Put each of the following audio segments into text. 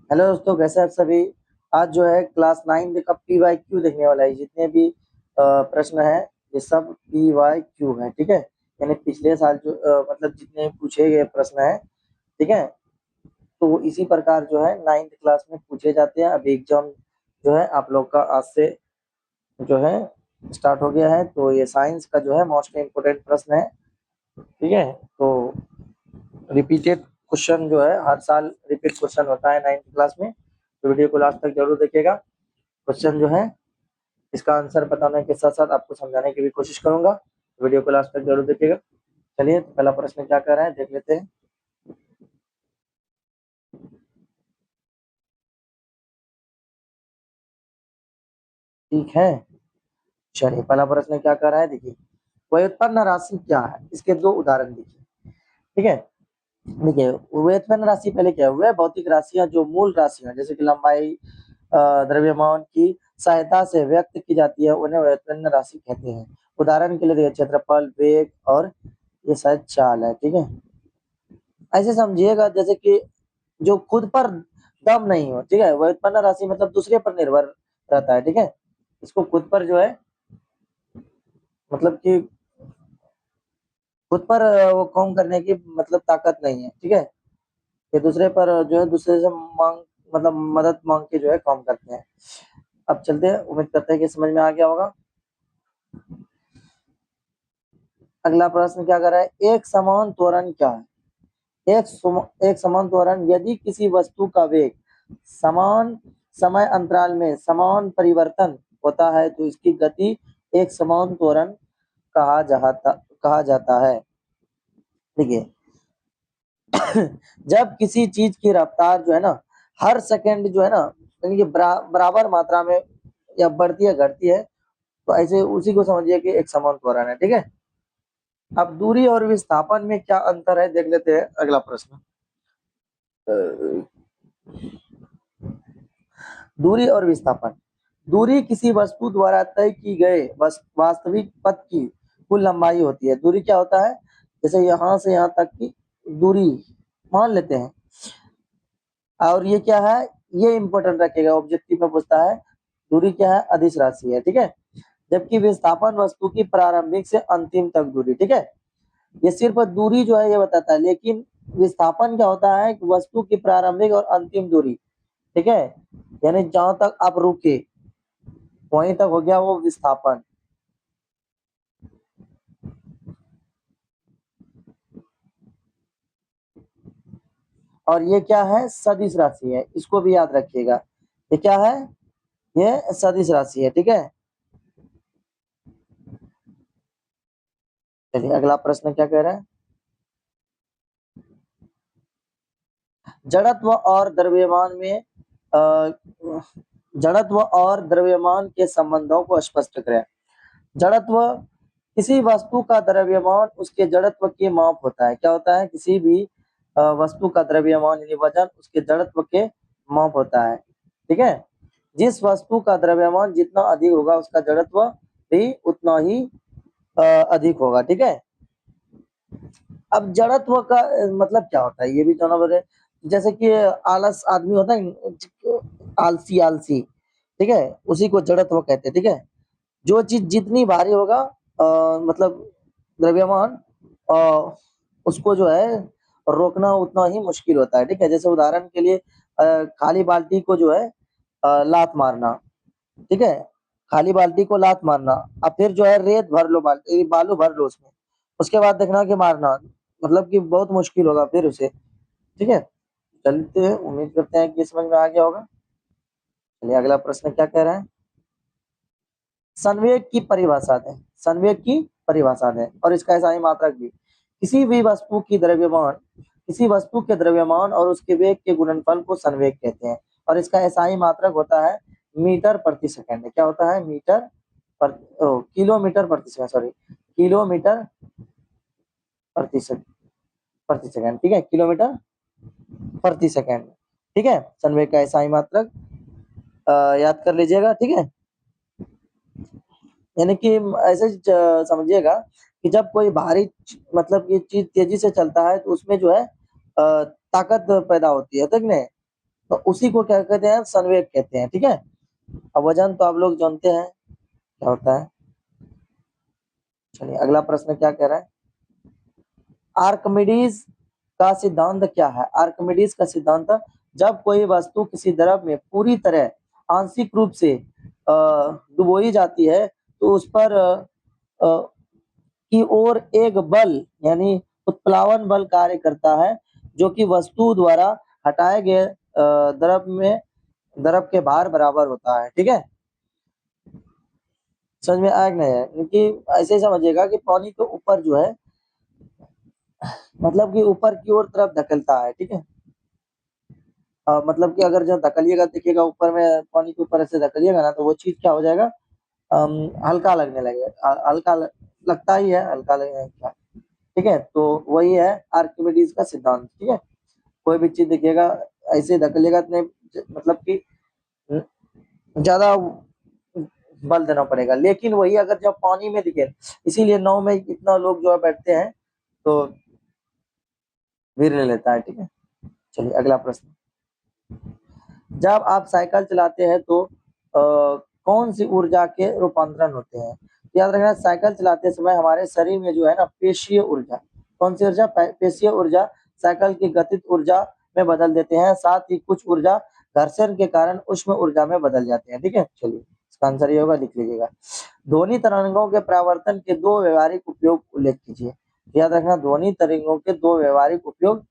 Hello दोस्तों, कैसे हैं आप सभी। आज जो है क्लास 9 का PYQ देखने वाला है। जितने भी प्रश्न हैं ये सब PYQ है, ठीक है। यानी पिछले साल जो मतलब जितने पूछे गए प्रश्न हैं, ठीक है। तो इसी प्रकार जो है 9th क्लास में पूछे जाते हैं। अभी एग्जाम जो है आप लोग का आज से जो है स्टार्ट हो गया है। तो ये साइंस का जो है मोस्ट इम्पोर्टेंट प्रश्न है, ठीक है। तो रिपीटेड क्वेश्चन जो है हर साल रिपीट क्वेश्चन होता है 9th क्लास में। तो वीडियो को लास्ट तक जरूर देखिएगा। क्वेश्चन जो है इसका आंसर बताने के साथ साथ आपको समझाने की भी कोशिश करूंगा। वीडियो को लास्ट तक जरूर देखिएगा। चलिए, तो पहला प्रश्न क्या कह रहा है देख लेते हैं। ठीक है, चलिए पहला प्रश्न क्या कह रहा है, देखिए। व्युत्पन्न राशि क्या है, इसके दो उदाहरण देखिए, ठीक है। देखिए, व्युत्पन्न राशि पहले क्या हुआ है, भौतिक राशियां जो मूल राशियां जैसे कि लंबाई, द्रव्यमान की सहायता से व्यक्त की जाती है उन्हें व्युत्पन्न राशि कहते हैं। उदाहरण के लिए देखिए, क्षेत्रफल, वेग और ये शायद चाल है, ठीक है। ऐसे समझिएगा जैसे कि जो खुद पर दम नहीं हो, ठीक है। व्युत्पन्न राशि मतलब दूसरे पर निर्भर रहता है, ठीक है। इसको खुद पर जो है मतलब कि खुद पर वो काम करने की मतलब ताकत नहीं है, ठीक है। ये दूसरे पर जो है दूसरे से मांग मतलब मदद मांग के जो है काम करते हैं। अब चलते हैं, उम्मीद करते हैं कि समझ में आ गया होगा। अगला प्रश्न क्या कर रहा है, एक समान त्वरण क्या है। एक समान त्वरण यदि किसी वस्तु का वेग समान समय अंतराल में समान परिवर्तन होता है तो इसकी गति एक समान त्वरण कहा जाता है। देखिए, जब किसी चीज की रफ्तार जो है ना हर सेकंड जो है ना यानी कि बराबर मात्रा में या बढ़ती है घटती है, तो ऐसे उसी को समझिए कि एक समान त्वरण है, ठीक है। अब दूरी और विस्थापन में क्या अंतर है देख लेते हैं। अगला प्रश्न, दूरी और विस्थापन। दूरी किसी वस्तु द्वारा तय की गए वास्तविक पथ की कुल लंबाई होती है। दूरी क्या होता है, जैसे यहाँ से यहाँ तक की दूरी मान लेते हैं। और ये क्या है, ये इंपॉर्टेंट रखिएगा, ऑब्जेक्टिव में पूछता है। दूरी क्या है, अदिश राशि है, ठीक है। जबकि विस्थापन वस्तु की प्रारंभिक से अंतिम तक दूरी, ठीक है। ये सिर्फ दूरी जो है ये बताता है, लेकिन विस्थापन क्या होता है, वस्तु की प्रारंभिक और अंतिम दूरी, ठीक है। यानी जहां तक आप रुके वहीं तक हो गया वो विस्थापन। और ये क्या है, सदिश राशि है, इसको भी याद रखिएगा। ये क्या है, ये सदिश राशि है, ठीक है। चलिए अगला प्रश्न क्या कह रहा है, जड़त्व और द्रव्यमान में जड़त्व और द्रव्यमान के संबंधों को स्पष्ट करें। जड़त्व किसी वस्तु का द्रव्यमान उसके जड़त्व के माप होता है। क्या होता है, किसी भी वस्तु का द्रव्यमान यानी वजन उसके जड़त्व के माप होता है, ठीक है। जिस वस्तु का द्रव्यमान जितना अधिक होगा उसका जड़त्व भी उतना ही अधिक होगा, ठीक है। अब जड़त्व का मतलब क्या होता है ये भी जानना पड़े। जैसे कि आलस आदमी होता है, आलसी आलसी, ठीक है, उसी को जड़त्व कहते हैं, ठीक है। जो चीज जितनी भारी होगा मतलब द्रव्यमान अ, उसको जो है रोकना उतना ही मुश्किल होता है, ठीक है। जैसे उदाहरण के लिए खाली बाल्टी को जो है लात मारना, ठीक है। खाली बाल्टी को लात मारना, अब फिर जो है रेत भर लो, बाल्टी बालू भर लो उसमें, उसके बाद देखना कि मारना मतलब कि बहुत मुश्किल होगा फिर उसे, ठीक है। चलते हैं, उम्मीद करते हैं कि समझ में आ गया होगा। चलिए अगला प्रश्न क्या कह रहा है, संवेग की परिभाषा दें। संवेग की परिभाषा दें और इसका ऐसा ही मात्रक भी। किसी वस्तु के द्रव्यमान और उसके वेग के गुणनफल को संवेग कहते हैं और इसका ऐसा ही मात्रक होता है मीटर प्रति सेकंड। क्या होता है, किलोमीटर प्रति सेकंड, सॉरी, किलोमीटर प्रति सेकंड, ठीक है, किलोमीटर प्रति सेकंड, ठीक है। संवेग का ऐसा ही मात्रक याद कर लीजिएगा, ठीक है। यानी कि ऐसे समझिएगा कि जब कोई भारी मतलब ये चीज तेजी से चलता है तो उसमें जो है ताकत पैदा होती है, ठीक नहीं। तो उसी को क्या कहते हैं, संवेग कहते हैं। ठीक है, अब वजन तो आप लोग जानते हैं क्या होता है। चलिए अगला प्रश्न क्या कह रहा है, आर्किमिडीज का सिद्धांत क्या है। आर्किमिडीज का सिद्धांत, जब कोई वस्तु किसी द्रव में पूरी तरह आंशिक रूप से डुबोई जाती है तो उस पर की ओर एक बल यानी उत्प्लावन बल कार्य करता है, जो कि वस्तु द्वारा हटाए गए द्रव के भार बराबर होता है। ठीक है, समझ में आया कि नहीं है, क्योंकि ऐसे समझिएगा कि पानी तो ऊपर जो है मतलब कि ऊपर की ओर तरफ धकेलता है। ठीक है, मतलब कि अगर जब धकेलिएगा, देखिएगा ऊपर में पानी के ऊपर ऐसे धकेलिएगा ना, तो वो चीज क्या हो जाएगा, हल्का लगने लगेगा। लगता ही है, हल्का लगेगा। ठीक है, तो वही है आर्किमिडीज का सिद्धांत। ठीक है, कोई भी चीज देखिएगा ऐसे धकेलिएगा तो नहीं, मतलब कि ज्यादा बल देना पड़ेगा, लेकिन वही अगर जब पानी में दिखे, इसीलिए नाव में इतना लोग जो है बैठते हैं तो भीड़ ले लेता है। ठीक है, चलिए अगला प्रश्न, जब आप साइकिल चलाते हैं तो कौन सी ऊर्जा के रूपांतरण होते हैं। याद रखना, साइकिल चलाते समय हमारे शरीर में जो है ना, पेशीय ऊर्जा, कौन सी ऊर्जा, पेशीय ऊर्जा साइकिल की गतिज ऊर्जा में बदल देते हैं, साथ ही कुछ ऊर्जा घर्षण के कारण उष्म ऊर्जा में बदल जाते हैं। ठीक है, चलिए इसका आंसर ये होगा, लिख लीजिएगा। ध्वनि तरंगों के परावर्तन के दो व्यवहारिक उपयोग उल्लेख कीजिए। याद रखना, ध्वनि तरंगों के दो व्यवहारिक उपयोग,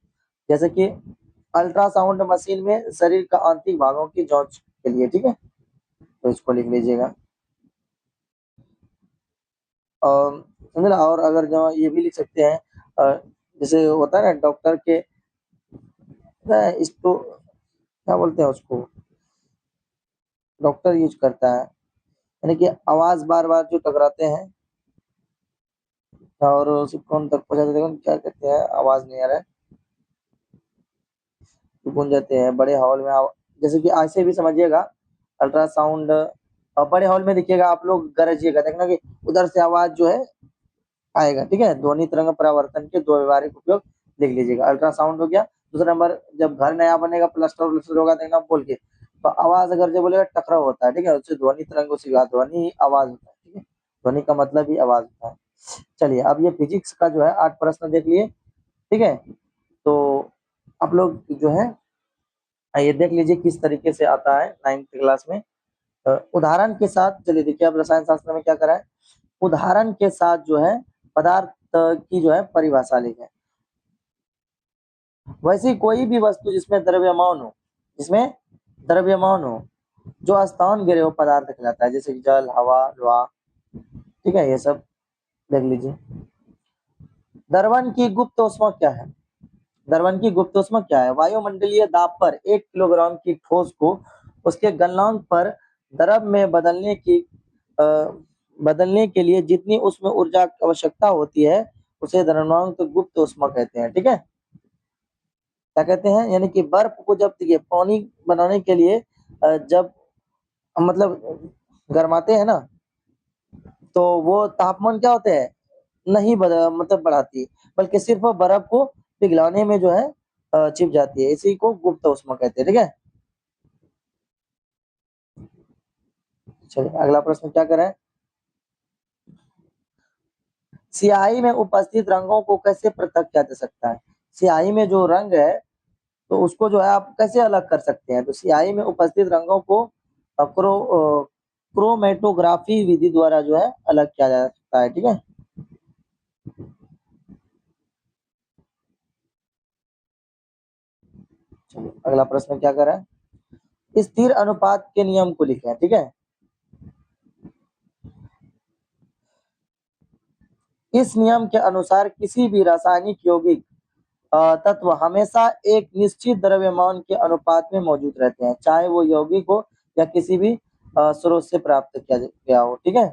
जैसे कि अल्ट्रासाउंड मशीन में शरीर का आंतरिक भागों की जांच के लिए। ठीक है, तो इसको लिख लीजिएगा। समझे ना, और अगर जो ये भी लिख सकते हैं, जैसे होता है ना डॉक्टर के, इसको क्या बोलते हैं, उसको डॉक्टर यूज करता है, यानी कि आवाज बार बार जो टकराते हैं और उसे कौन तक पहुंचाते, देखो क्या कहते हैं, आवाज नहीं आ रहा है, गूंज जाते हैं बड़े हॉल में। जैसे कि ऐसे भी समझिएगा, अल्ट्रासाउंड बड़े हॉल में देखिएगा, आप लोग गरजिएगा, देखना कि उधर से आवाज जो है आएगा। ठीक है, ध्वनि तरंग परावर्तन के दो व्यवहारिक उपयोग लिख लीजिएगा। अल्ट्रासाउंड हो गया। दूसरा नंबर, जब घर नया बनेगा, प्लास्टर व्लास्टर होगा, देखना बोल के, तो आवाज अगर जो बोलेगा टकराव होता है। ठीक है, उससे ध्वनि तरंग सीखा, ध्वनि आवाज होता है। ठीक है, ध्वनि का मतलब ही आवाज होता है। चलिए, अब ये फिजिक्स का जो है 8 प्रश्न देख लिए। ठीक है, तो आप लोग जो है ये देख लीजिए किस तरीके से आता है 9th क्लास में। उदाहरण के साथ चलिए देखिए, अब रसायन शास्त्र में क्या करा है, उदाहरण के साथ जो है पदार्थ की जो है परिभाषा लिखें। वैसी कोई भी वस्तु जिसमें द्रव्यमान हो, जिसमें द्रव्यमान हो, जो स्थान गिरे, वो पदार्थ कहलाता है, जैसे कि जल, हवा, लोहा। ठीक है, ये सब देख लीजिए। द्रवण की गुप्त ऊष्मा क्या है। द्रवण की गुप्त ऊष्मा क्या है, वायुमंडलीय दाब पर 1 किलोग्राम की ठोस को उसके गलनांक पर द्रव में बदलने के लिए जितनी उसमें ऊर्जा की आवश्यकता होती है, उसे द्रव्यमान गुप्त ऊष्मा कहते हैं। ठीक है, क्या कहते हैं, यानी कि बर्फ को जब देखिए पानी बनाने के लिए जब मतलब गरमाते हैं ना, तो वो तापमान क्या होते हैं, नहीं मतलब बढ़ाती, बल्कि सिर्फ बर्फ को पिघलाने में जो है छिप जाती है, इसी को गुप्त ऊष्मा कहते हैं। ठीक है, चलिए अगला प्रश्न क्या करें, स्याही में उपस्थित रंगों को कैसे पृथक किया जा सकता है। स्याही में जो रंग है, तो उसको जो है आप कैसे अलग कर सकते हैं, तो स्याही में उपस्थित रंगों को क्रोमेटोग्राफी विधि द्वारा जो है अलग किया जा सकता है। ठीक है, चलिए अगला प्रश्न क्या कर रहा है, स्थिर अनुपात के नियम को लिखें। ठीक है, इस नियम के अनुसार किसी भी रासायनिक यौगिक तत्व हमेशा एक निश्चित द्रव्यमान के अनुपात में मौजूद रहते हैं, चाहे वो यौगिक हो या किसी भी स्रोत से प्राप्त किया गया हो। ठीक है,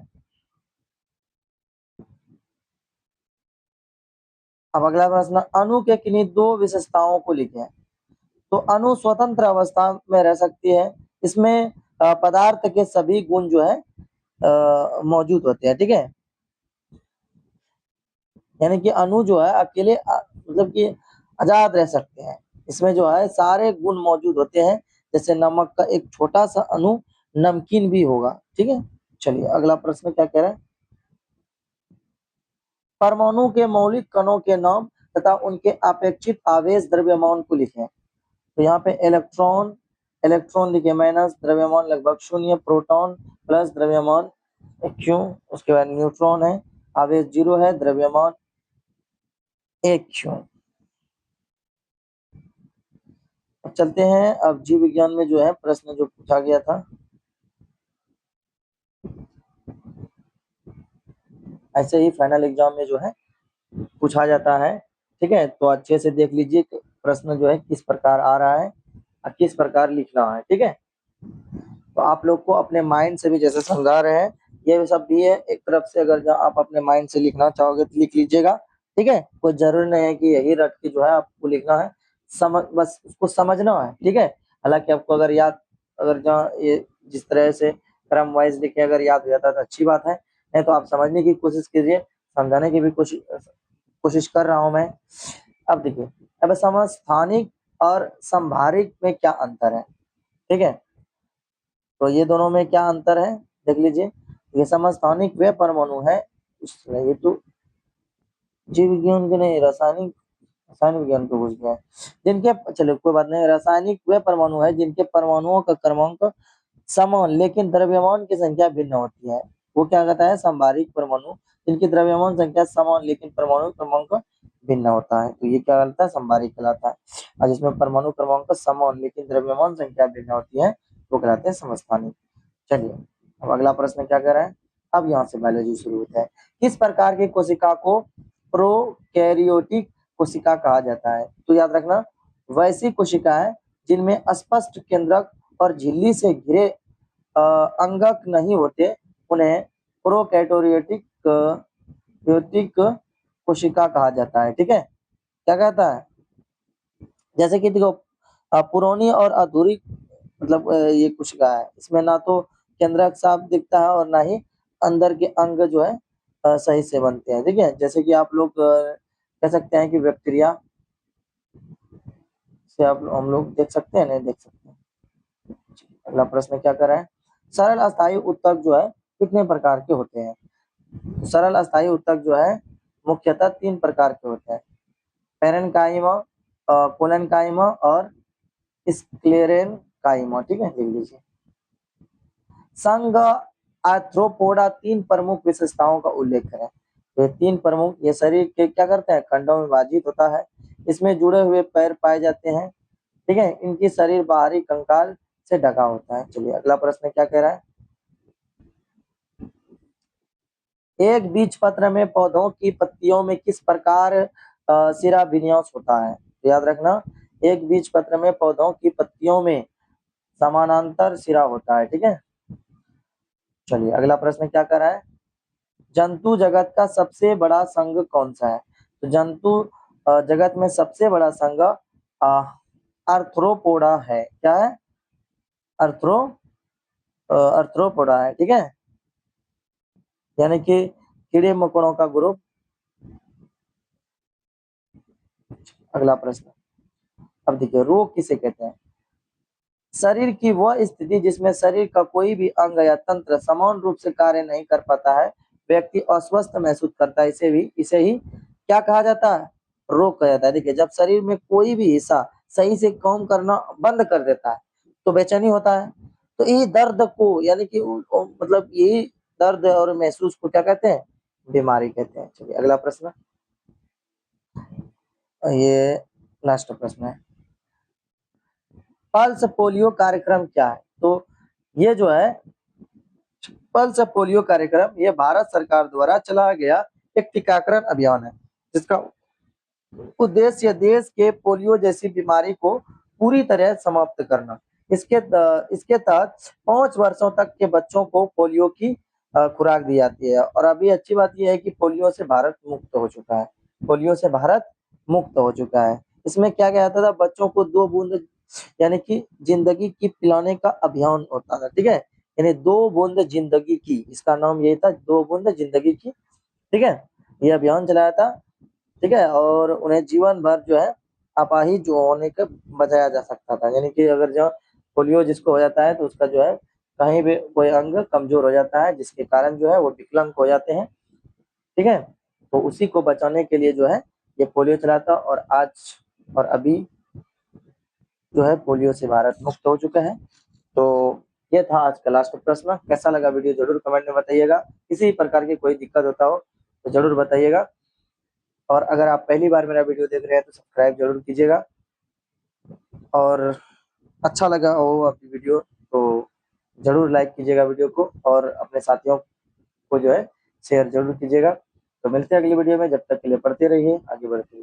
अब अगला प्रश्न, अणु के किन्हीं दो विशेषताओं को लिखें। तो अणु स्वतंत्र अवस्था में रह सकती है, इसमें पदार्थ के सभी गुण जो है मौजूद होते हैं। ठीक है, यानी कि अणु जो है अकेले मतलब कि आजाद रह सकते हैं, इसमें जो है सारे गुण मौजूद होते हैं, जैसे नमक का एक छोटा सा अणु नमकीन भी होगा। ठीक है, चलिए अगला प्रश्न क्या कह रहा है, परमाणु के मौलिक कणों के नाम तथा उनके अपेक्षित आवेश द्रव्यमान को लिखें। तो यहाँ पे इलेक्ट्रॉन, इलेक्ट्रॉन लिखे माइनस, द्रव्यमान लगभग शून्य, प्रोटॉन प्लस, द्रव्यमान क्यों, उसके बाद न्यूट्रॉन है, आवेश 0 है, द्रव्यमान 1 क्यों। अब चलते हैं, अब जीव विज्ञान में जो है प्रश्न जो पूछा गया था, ऐसे ही फाइनल एग्जाम में जो है पूछा जाता है। ठीक है, तो अच्छे से देख लीजिए प्रश्न जो है किस प्रकार आ रहा है और किस प्रकार लिखना है। ठीक है, तो आप लोग को अपने माइंड से भी जैसे समझा रहे हैं, ये सब भी है एक तरफ से, अगर जो आप अपने माइंड से लिखना चाहोगे तो लिख लीजिएगा। ठीक है, कोई जरूरी नहीं है कि यही रट के जो है आपको लिखना है, बस उसको समझना है। ठीक है, हालांकि आपको अगर याद, अगर जहाँ ये जिस तरह से क्रम वाइज लिखे अगर याद हो जाता तो अच्छी बात है, नहीं तो आप समझने की कोशिश कीजिए, समझाने की भी कोशिश कर रहा हूँ मैं। अब देखिए, अब समस्थानिक और संभारिक में क्या अंतर है। ठीक है, तो ये दोनों में क्या अंतर है देख लीजिए। ये समस्थानिक वे परमाणु है, ये तो जीव विज्ञान के नहीं, रासायनिक, रसायन विज्ञान को घुस गया है, जिनके, चलो कोई बात नहीं, रासायनिक वे परमाणु है जिनके परमाणुओं का क्रमांक समान लेकिन द्रव्यमान की संख्या भिन्न होती है। वो क्या कहता है, संभारिक परमाणु जिनकी द्रव्यमान संख्या समान लेकिन परमाणु क्रमांक भिन्न होता है, तो ये क्या कहलाता है, संभारिक कहलाता है। और जिसमें परमाणु क्रमांक समान लेकिन द्रव्यमान संख्या भिन्न होती है वो कहलाते हैं समस्थानिक। चलिए, अब अगला प्रश्न क्या कर रहा है, अब यहाँ से बायोलॉजी शुरू होता है। किस प्रकार की कोशिका को प्रोकैरियोटिक कोशिका कहा जाता है। तो याद रखना, वैसी कोशिकाएं जिनमें स्पष्ट केंद्रक और झिल्ली से घिरे अंगक नहीं होते उन्हें प्रोकैरियोटिक कोशिका कहा जाता है। ठीक है, क्या कहता है, जैसे कि देखो पुरानी और अधूरी, मतलब ये कोशिका है, इसमें ना तो केंद्रक साफ दिखता है और ना ही अंदर के अंग जो है सही से बनते हैं। ठीक है, जैसे कि आप लोग कह सकते हैं कि बैक्टीरिया से आप हम लोग देख सकते हैं, नहीं देख सकते हैं। अगला प्रश्न क्या कर रहा है, सरल अस्थायी उत्तक जो है कितने प्रकार के होते हैं। सरल अस्थायी उत्तक जो है मुख्यतः 3 प्रकार के होते हैं, पेरेनकाइमा, कोलेनकाइमा और स्क्लेरेनकाइमा। ठीक है, लिख लीजिए। संघ आर्थ्रोपोडा 3 प्रमुख विशेषताओं का उल्लेख करें। तो 3 प्रमुख, ये शरीर के क्या करते हैं, खंडों में विभाजित होता है, इसमें जुड़े हुए पैर पाए जाते हैं। ठीक है, इनकी शरीर बाहरी कंकाल से ढका होता है। चलिए अगला प्रश्न क्या कह रहा है, एक बीज पत्र में पौधों की पत्तियों में किस प्रकार सिरा विन्यास होता है। तो याद रखना, एक बीज पत्र में पौधों की पत्तियों में समानांतर सिरा होता है। ठीक है, चलिए अगला प्रश्न क्या कर रहा है, जंतु जगत का सबसे बड़ा संघ कौन सा है। तो जंतु जगत में सबसे बड़ा संघ आर्थ्रोपोडा है। क्या है, अर्थ्रो अर्थ्रोपोडा है। ठीक है, यानी कि कीड़े मकोड़ों का ग्रुप। अगला प्रश्न, अब देखिए, रोग किसे कहते हैं। शरीर की वह स्थिति जिसमें शरीर का कोई भी अंग या तंत्र समान रूप से कार्य नहीं कर पाता है, व्यक्ति अस्वस्थ महसूस करता है, इसे ही क्या कहा जाता है, रोग कहा जाता है। देखिए, जब शरीर में कोई भी हिस्सा सही से काम करना बंद कर देता है तो बेचैनी होता है। तो ये दर्द को, यानी कि मतलब यही दर्द और महसूस को क्या कहते हैं, बीमारी कहते हैं। चलिए अगला प्रश्न, ये लास्ट प्रश्न है, पल्स पोलियो कार्यक्रम क्या है। तो ये जो है पल्स पोलियो कार्यक्रम, ये भारत सरकार द्वारा चलाया गया एक टीकाकरण अभियान है, जिसका उद्देश्य देश के पोलियो जैसी बीमारी को पूरी तरह समाप्त करना। इसके तहत 5 वर्षों तक के बच्चों को पोलियो की खुराक दी जाती है। और अभी अच्छी बात यह है कि पोलियो से भारत मुक्त हो चुका है, पोलियो से भारत मुक्त हो चुका है। इसमें क्या क्या आता था, बच्चों को 2 बूंद यानी कि जिंदगी की पिलाने का अभियान होता था। ठीक है, यानी 2 बूंद जिंदगी की, इसका नाम यही था, 2 बूंद जिंदगी की। ठीक है, ये अभियान चलाया था। ठीक है, और उन्हें जीवन भर जो है अपाहिज होने का बचाया जा सकता था, यानी कि अगर जो पोलियो जिसको हो जाता है तो उसका जो है कहीं भी कोई अंग कमज़ोर हो जाता है, जिसके कारण जो है वो विकलांग हो जाते हैं, ठीक है? तो उसी को बचाने के लिए जो है ये पोलियो चला था और आज और अभी जो है पोलियो से भारत मुक्त हो चुका है। तो ये था आज का लास्ट प्रश्न। कैसा लगा वीडियो ज़रूर कमेंट में बताइएगा। किसी प्रकार की कोई दिक्कत होता हो तो ज़रूर बताइएगा और अगर आप पहली बार मेरा वीडियो देख रहे हैं तो सब्सक्राइब ज़रूर कीजिएगा और अच्छा लगा हो आपकी वीडियो तो ज़रूर लाइक कीजिएगा वीडियो को और अपने साथियों को जो है शेयर ज़रूर कीजिएगा। तो मिलते हैं अगली वीडियो में, जब तक के लिए पढ़ते रहिए, आगे बढ़ते रहिए।